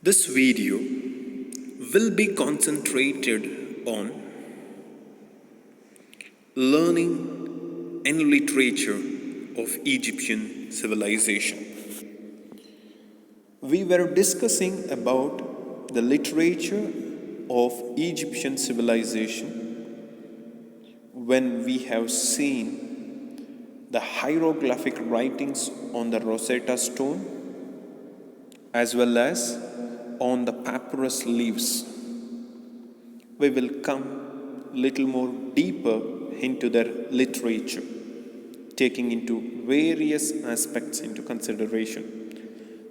This video will be concentrated on learning and literature of Egyptian civilization. We were discussing about the literature of Egyptian civilization when we have seen the hieroglyphic writings on the Rosetta Stone as well as on the papyrus leaves. We will come little more deeper into their literature, taking into various aspects into consideration.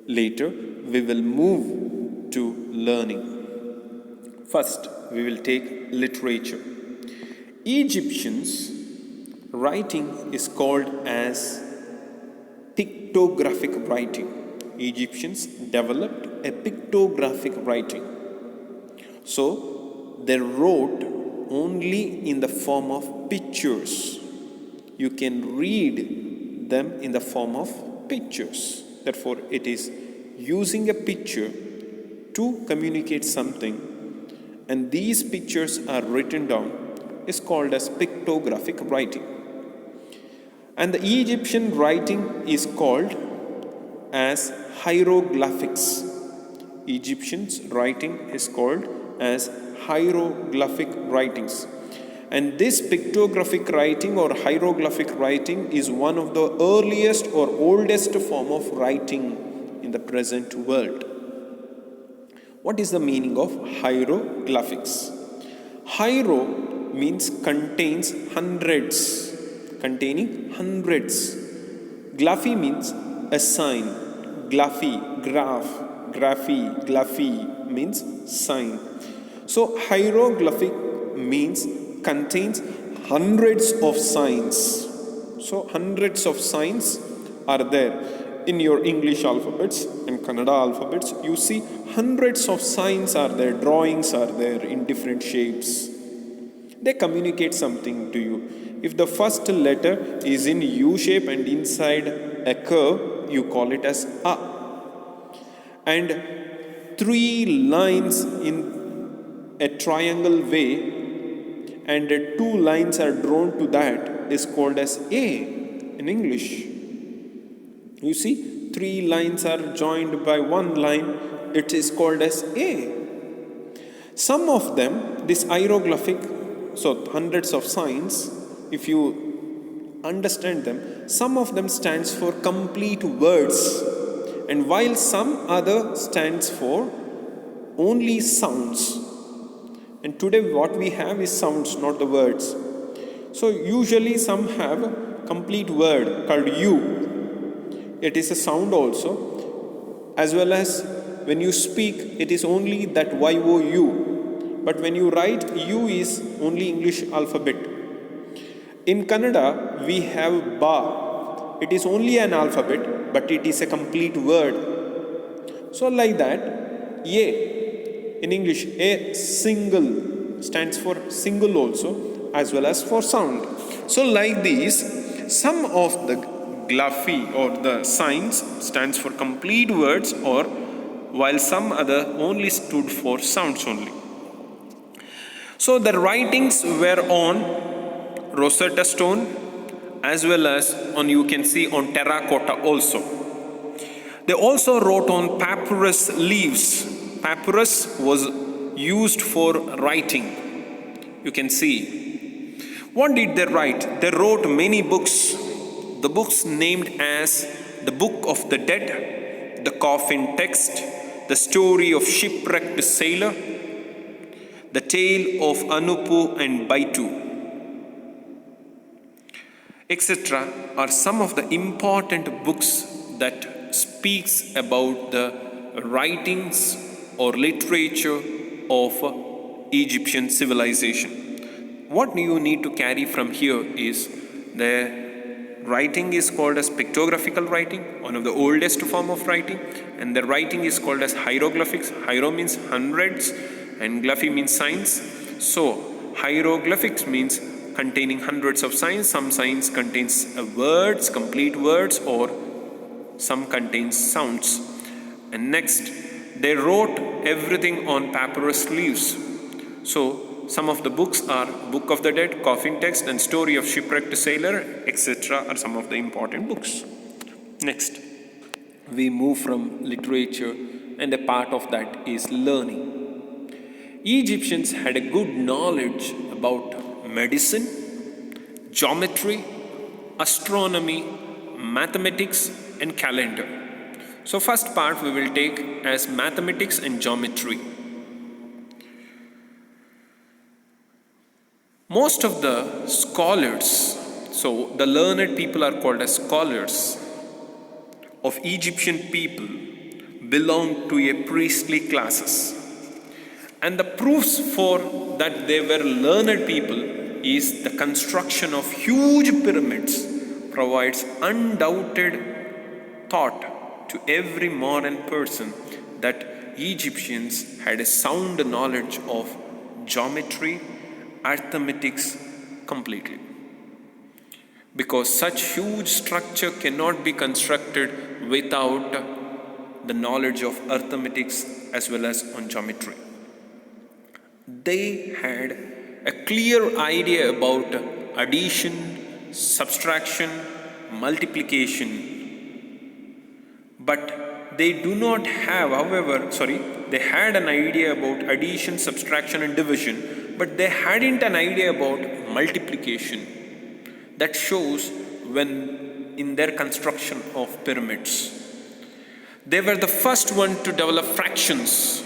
Later, we will move to learning. First, we will take literature. Egyptians' writing is called as pictographic writing. Egyptians developed a pictographic writing. So, they wrote only in the form of pictures. You can read them in the form of pictures. Therefore, it is using a picture to communicate something, and these pictures are written down, is called as pictographic writing. And the Egyptian writing is called as hieroglyphics. Egyptians' writing is called as hieroglyphic writings. And this pictographic writing or hieroglyphic writing is one of the earliest or oldest form of writing in the present world. What is the meaning of hieroglyphics? Hiero means contains hundreds, containing hundreds. Glyphy means a sign. Glyphy, graph, graphy, glyphy means sign. So hieroglyphic means contains hundreds of signs. So hundreds of signs are there in your English alphabets and Kannada alphabets. You see hundreds of signs are there, drawings are there in different shapes. They communicate something to you. If the first letter is in U shape and inside a curve, you call it as A. And 3 lines in a triangle way and 2 lines are drawn to that is called as A in English. You see, 3 lines are joined by 1 line, it is called as A. Some of them, this hieroglyphic, so hundreds of signs, if you understand them, some of them stands for complete words, and while some other stands for only sounds. And today what we have is sounds, not the words. So usually some have a complete word called U. It is a sound also, as well as when you speak, it is only that Y-O-U. But when you write, U is only English alphabet. In Kannada, we have Ba. It is only an alphabet, but it is a complete word. So like that, A, in English, A single stands for single also, as well as for sound. So like these, some of the glyphy or the signs stands for complete words, or while some other only stood for sounds only. So the writings were on Rosetta Stone as well as on, you can see, on terracotta also. They also wrote on papyrus leaves. Papyrus was used for writing. You can see. What did they write? They wrote many books. The books named as the Book of the Dead, the Coffin Text, the Story of Shipwrecked Sailor, the Tale of Anupu and Baitu, etc. are some of the important books that speaks about the writings or literature of Egyptian civilization. What you need to carry from here is the writing is called as pictographical writing, one of the oldest form of writing, and the writing is called as hieroglyphics. Hiero means hundreds and glyphy means signs. So hieroglyphics means containing hundreds of signs. Some signs contains words, complete words, or some contains sounds. And next, they wrote everything on papyrus leaves. So some of the books are Book of the Dead, Coffin Text, and Story of Shipwrecked Sailor, etc. are some of the important books. Next, we move from literature, and a part of that is learning. Egyptians had a good knowledge about medicine, geometry, astronomy, mathematics, and calendar. So first part we will take as mathematics and geometry. Most of the scholars, so the learned people are called as scholars of Egyptian people, belong to a priestly classes. And the proofs for that they were learned people is the construction of huge pyramids provides undoubted thought to every modern person that Egyptians had a sound knowledge of geometry, arithmetics completely. Because such huge structure cannot be constructed without the knowledge of arithmetics as well as on geometry. They had a clear idea about addition, subtraction, multiplication, but they do not have, they had an idea about addition, subtraction, and division, but they hadn't an idea about multiplication. That shows when in their construction of pyramids. They were the first one to develop fractions,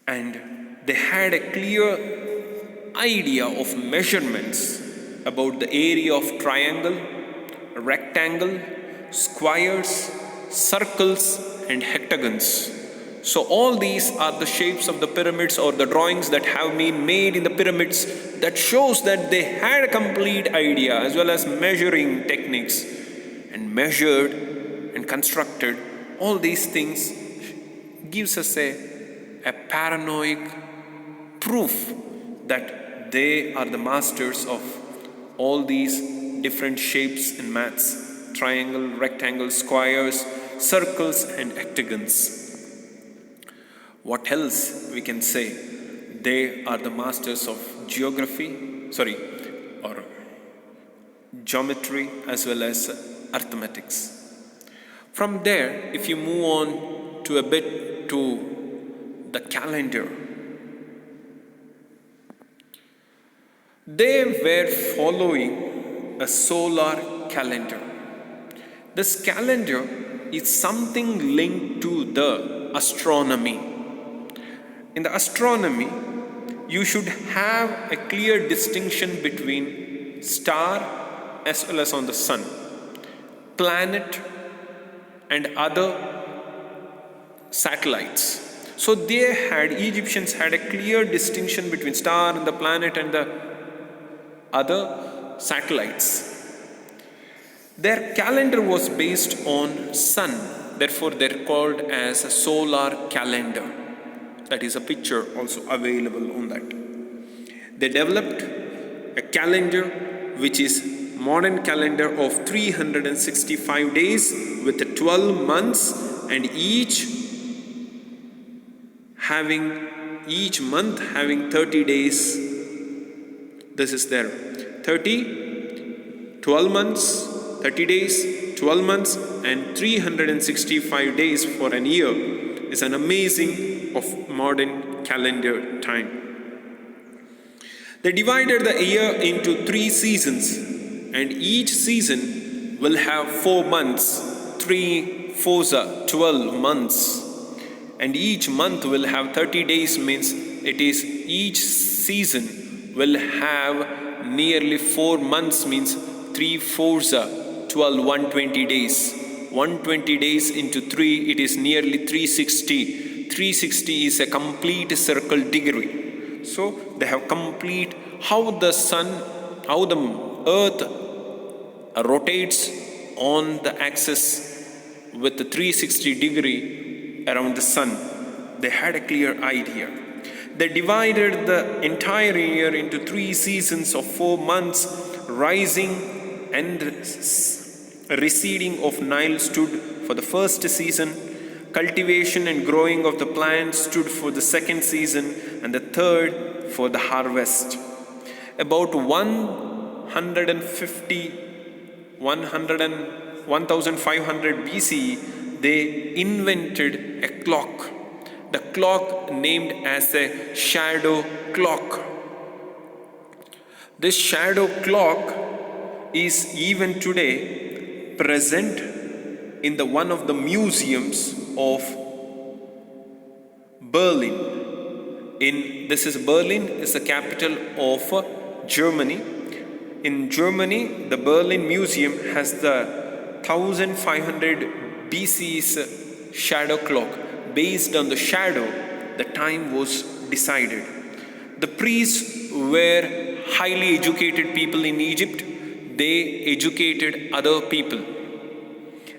and they had a clear idea of measurements about the area of triangle, rectangle, squares, circles, and hectagons. So all these are the shapes of the pyramids or the drawings that have been made in the pyramids that shows that they had a complete idea as well as measuring techniques and measured and constructed. All these things gives us a paranoid proof that they are the masters of all these different shapes and maths: triangle, rectangle, squares, circles, and hectagons. What else we can say? They are the masters of geometry as well as arithmetics. From there, if you move on to a bit to the calendar, they were following a solar calendar. This calendar is something linked to the astronomy. In the astronomy, you should have a clear distinction between star as well as on the sun, planet, and other satellites. So Egyptians had a clear distinction between star and the planet and the other satellites. Their calendar was based on sun, therefore they're called as a solar calendar. That is a picture also available on that. They developed a calendar which is modern calendar of 365 days with 12 months, and each month having 30 days. This is there. 12 months, 30 days, 12 months, and 365 days for an year is an amazing of modern calendar time. They divided the year into 3 seasons, and each season will have 4 months. 3 4s are 12 months, and each month will have 30 days, means it is each season will have nearly 4 months, means 3 4s are 12, 120 days. 120 days into 3, it is nearly 360. 360 is a complete circle degree. So they have complete how the earth rotates on the axis with the 360 degree around the sun. They had a clear idea. They divided the entire year into 3 seasons of 4 months. Rising and receding of Nile stood for the first season, cultivation and growing of the plant stood for the second season, and the third for the harvest. About 1500 BCE, they invented a clock. The clock named as a shadow clock. This shadow clock is even today present in one of the museums of Berlin. Berlin is the capital of Germany. In Germany, the Berlin Museum has the 1500 BC's shadow clock. Based on the shadow, the time was decided. The priests were highly educated people in Egypt. They educated other people.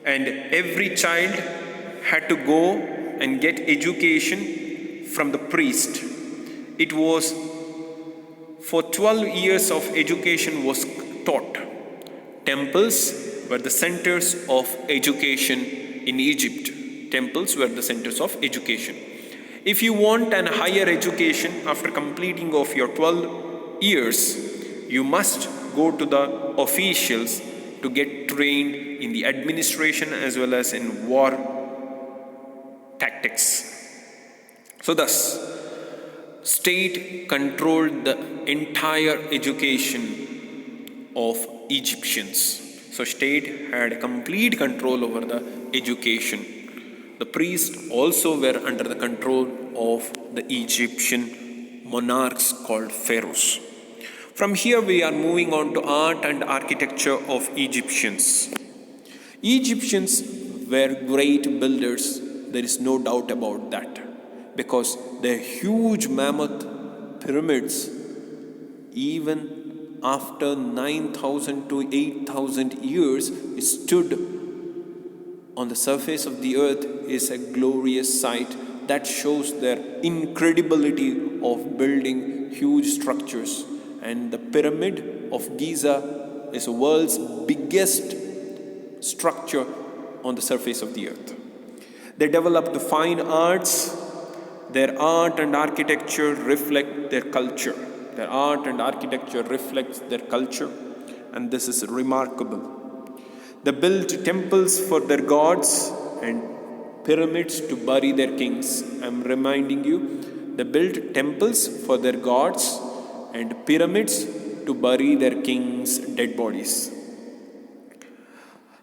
And every child had to go and get education from the priest. It was for 12 years of education was taught. Temples were the centers of education in Egypt. Temples were the centers of education. If you want an higher education after completing of your 12 years, you must go to the officials to get trained in the administration as well as in war tactics. So thus, state controlled the entire education of Egyptians. So state had complete control over the education. The priests also were under the control of the Egyptian monarchs called pharaohs. From here we are moving on to art and architecture of Egyptians. Egyptians were great builders, there is no doubt about that, because their huge mammoth pyramids, even after 9,000 to 8,000 years, stood on the surface of the earth, is a glorious sight that shows their incredibility of building huge structures. And the Pyramid of Giza is the world's biggest structure on the surface of the earth. They developed fine arts. Their art and architecture reflect their culture. Their art and architecture reflects their culture, and this is remarkable. They built temples for their gods and pyramids to bury their kings. I'm reminding you, they built temples for their gods and pyramids to bury their kings' dead bodies.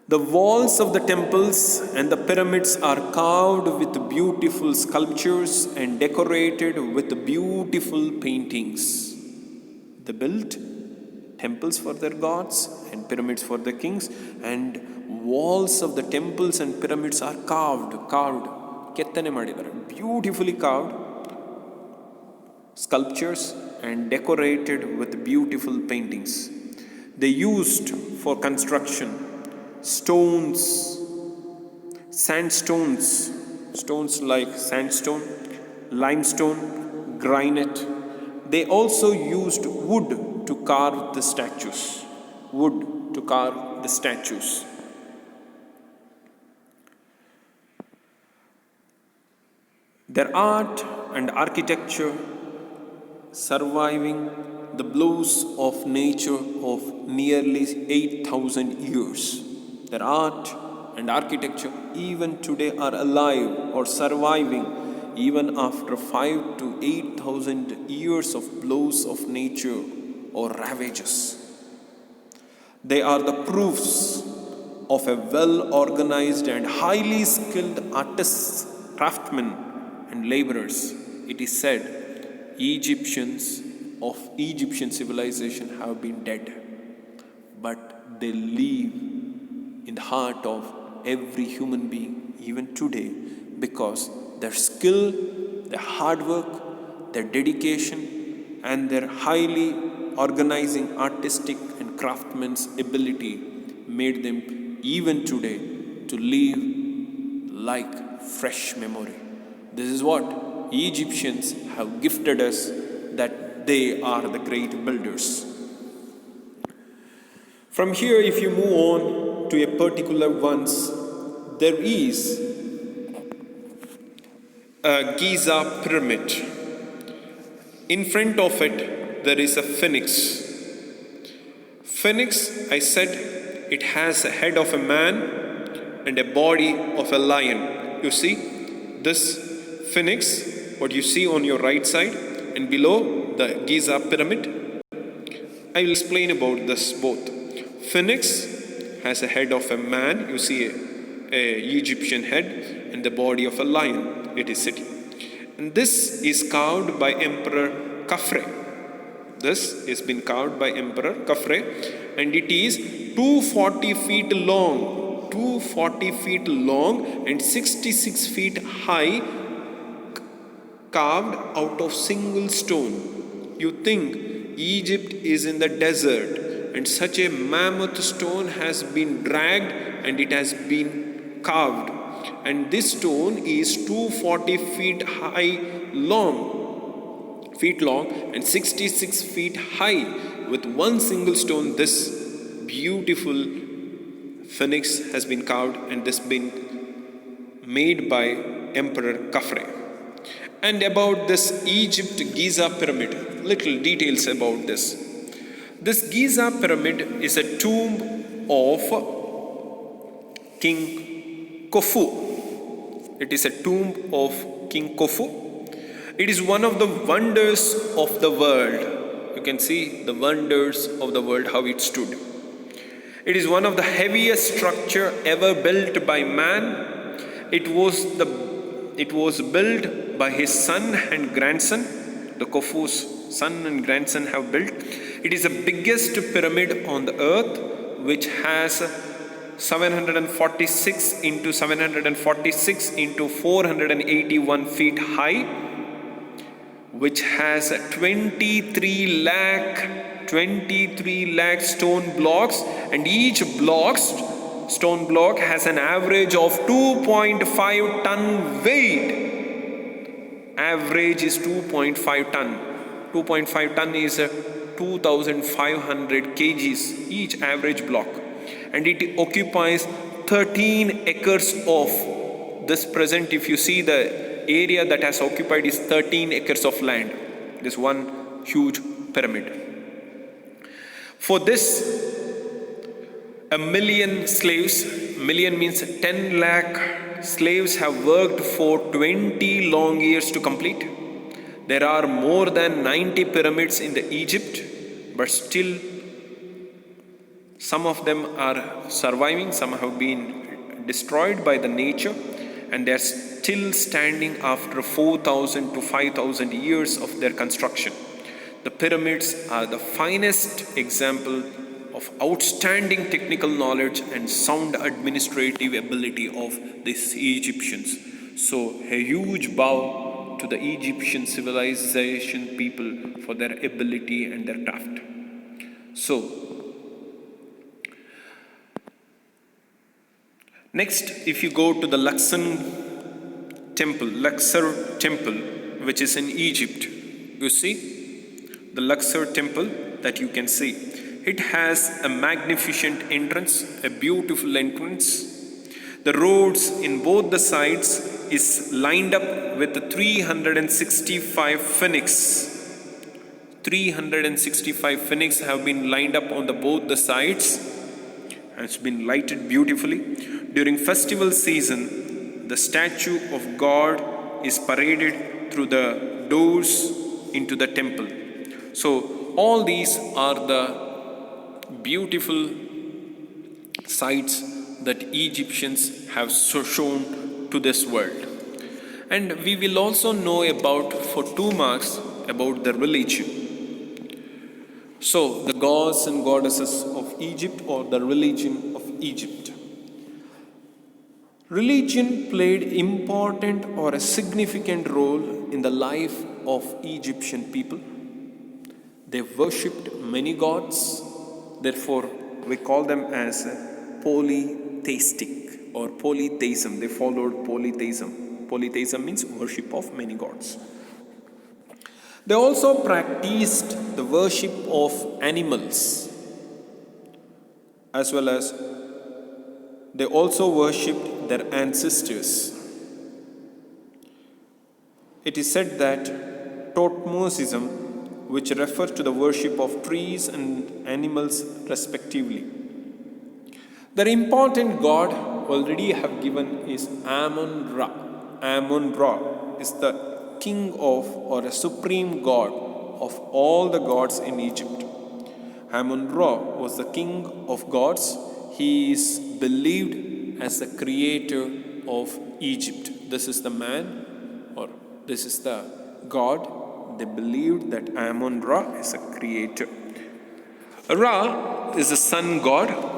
The walls of the temples and the pyramids are carved with beautiful sculptures and decorated with beautiful paintings. They built temples for their gods and pyramids for their kings, and walls of the temples and pyramids are carved, ಕೆತ್ತನೆ ಮಾಡಿದ್ದಾರೆ, beautifully carved sculptures and decorated with beautiful paintings. They used for construction stones, sandstones, stones like sandstone, limestone, granite. They also used wood to carve the statues. Their art and architecture surviving the blows of nature of nearly 8,000 years. Their art and architecture even today are alive or surviving even after 5 to 8,000 years of blows of nature or ravages. They are the proofs of a well-organized and highly skilled artists, craftsmen, and laborers. It is said Egyptians of Egyptian civilization have been dead, but they live in the heart of every human being even today, because their skill, their hard work, their dedication, and their highly organizing artistic and craftsman's ability made them even today to live like fresh memory. This is what Egyptians have gifted us, that they are the great builders. From here, if you move on to a particular ones, there is a Giza pyramid. In front of it, there is a phoenix. Phoenix, I said, it has a head of a man and a body of a lion. You see, this phoenix, what you see on your right side, and below the Giza pyramid. I will explain about this both. Phoenix has a head of a man, you see a Egyptian head, and the body of a lion, it is sitting. And this is carved by Emperor Khafre. This has been carved by Emperor Khafre, and it is 240 feet long, 240 feet long and 66 feet high, carved out of single stone. You think Egypt is in the desert, and such a mammoth stone has been dragged and it has been carved. And this stone is 240 feet long and 66 feet high. With one single stone, this beautiful phoenix has been carved, and this been made by Emperor Khafre. And about this Egypt Giza pyramid, little details about this. This Giza pyramid is a tomb of King Khufu. It is a tomb of King Khufu. It is one of the wonders of the world. You can see the wonders of the world, how it stood. It is one of the heaviest structure ever built by man. It was built by his son and grandson. The Khufu's son and grandson have built. It is the biggest pyramid on the earth, which has 746 into 746 into 481 feet high, which has 23 lakh stone blocks, and each stone block has an average of 2.5 ton weight. Average is 2.5 ton. 2.5 ton is 2,500 kgs each average block, and it occupies 13 acres of this present. If you see the area that has occupied is 13 acres of land. This one huge pyramid. For this, 1,000,000 slaves, million means 10 lakh slaves, have worked for 20 long years to complete. There are more than 90 pyramids in the Egypt, but still some of them are surviving, some have been destroyed by the nature, and they are still standing after 4,000 to 5,000 years of their construction. The pyramids are the finest example of outstanding technical knowledge and sound administrative ability of these Egyptians. So a huge bow to the Egyptian civilization people for their ability and their craft. So next, if you go to the Luxor temple, which is in Egypt, you see the Luxor temple that you can see. It has a magnificent entrance, a beautiful entrance. The roads in both the sides is lined up with 365 phoenix. 365 phoenix have been lined up on both the sides. It's been lighted beautifully. During festival season, the statue of God is paraded through the doors into the temple. So all these are the beautiful sights that Egyptians have shown to this world. And we will also know about, for 2 marks, about the religion. So the gods and goddesses of Egypt, or the religion of Egypt. Religion played important or a significant role in the life of Egyptian people. They worshipped many gods. Therefore, we call them as polytheistic or polytheism. They followed polytheism. Polytheism means worship of many gods. They also practiced the worship of animals, as well as they also worshipped their ancestors. It is said that Totmosism, which refers to the worship of trees and animals respectively. The important god already have given is Amun-Ra. Amun-Ra is the king of or a supreme god of all the gods in Egypt. Amun-Ra was the king of gods. He is believed as the creator of Egypt. This is the man, or this is the god. They believed that Amun-Ra is a creator. Ra is the sun god.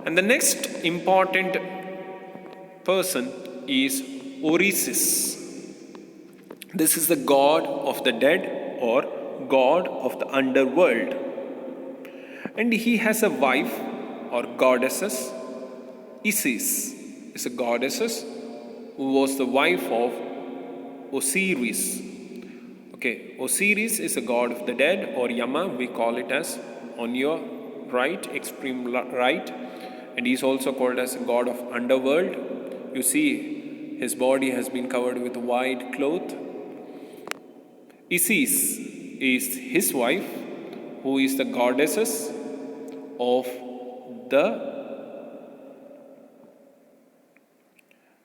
And the next important person is Orisis. This is the god of the dead or god of the underworld. And he has a wife or goddesses. Isis is a goddess who was the wife of Osiris. Okay, Osiris is a god of the dead, or Yama, we call it as on your right, extreme right. And he is also called as a god of underworld. You see, his body has been covered with white cloth. Isis is his wife, who is the goddess of the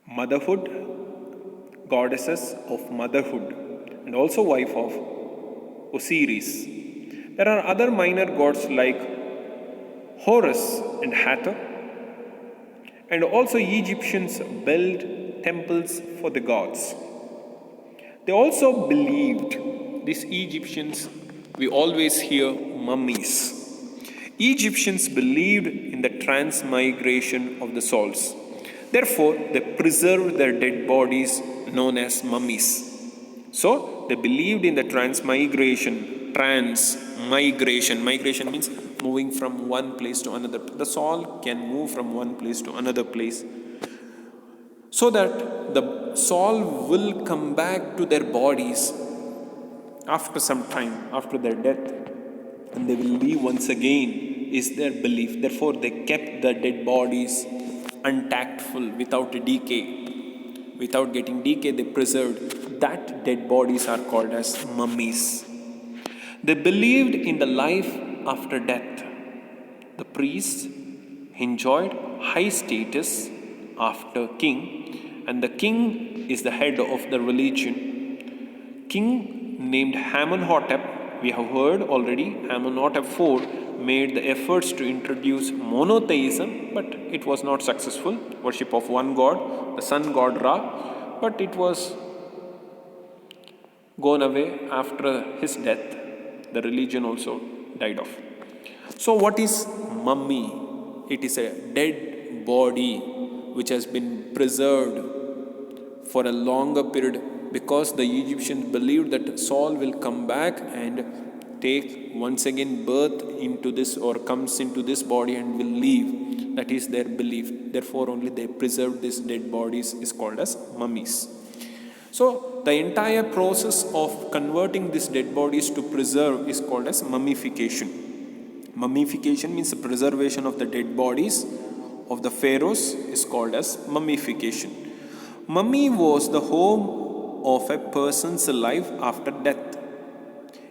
motherhood, goddesses of motherhood, and also wife of Osiris. There are other minor gods like Horus and Hathor. And also Egyptians built temples for the gods. They also believed, these Egyptians, we always hear mummies. Egyptians believed in the transmigration of the souls. Therefore, they preserved their dead bodies known as mummies. So, they believed in the transmigration. Migration means moving from one place to another. The soul can move from one place to another place, so that the soul will come back to their bodies after some time, after their death, and they will live once again, is their belief. Therefore, they kept the dead bodies untactful, without decay. Without getting decay, they preserved. That dead bodies are called as mummies. They believed in the life after death. The priests enjoyed high status after king, and the king is the head of the religion. King named Amenhotep, we have heard already, Amenhotep IV made the efforts to introduce monotheism, but it was not successful. Worship of one god, the sun god Ra, but it was gone away after his death. The religion also died off. So what is mummy? It is a dead body which has been preserved for a longer period, because the Egyptians believed that soul will come back and take once again birth into this, or comes into this body and will leave. That is their belief. Therefore only they preserved these dead bodies is called as mummies. So the entire process of converting these dead bodies to preserve is called as mummification. Mummification means the preservation of the dead bodies of the pharaohs is called as mummification. Mummy was the home of a person's life after death.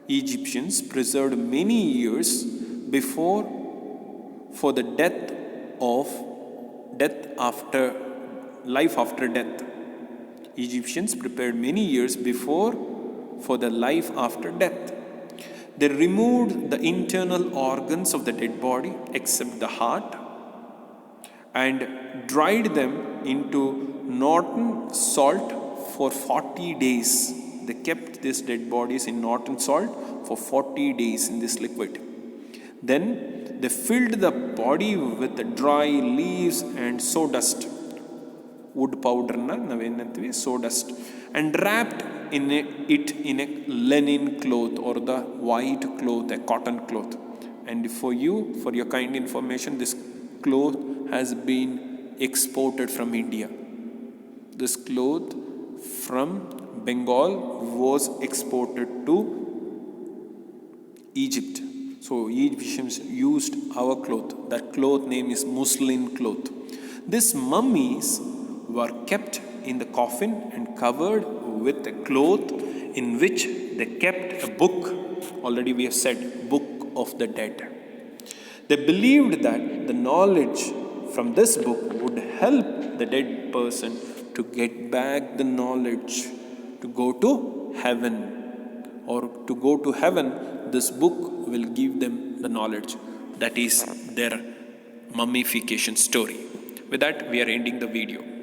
Egyptians preserved many years before for the death after life after death. Egyptians prepared many years before for the life after death. They removed the internal organs of the dead body except the heart and dried them into Norton salt for 40 days. They kept these dead bodies in Norton salt for 40 days in this liquid. Then they filled the body with the dry leaves and sawdust. Wood powder sawdust, and wrapped it in a linen cloth or the white cloth, a cotton cloth. And for your kind information, this cloth has been exported from India. This cloth from Bengal was exported to Egypt. So Egyptians used our cloth. That cloth name is muslin cloth. These mummies were kept in the coffin and covered with a cloth in which they kept a book. Already we have said, book of the dead. They believed that the knowledge from this book would help the dead person to get back the knowledge, to go to heaven. Or to go to heaven, this book will give them the knowledge. That is their mummification story. With that, we are ending the video.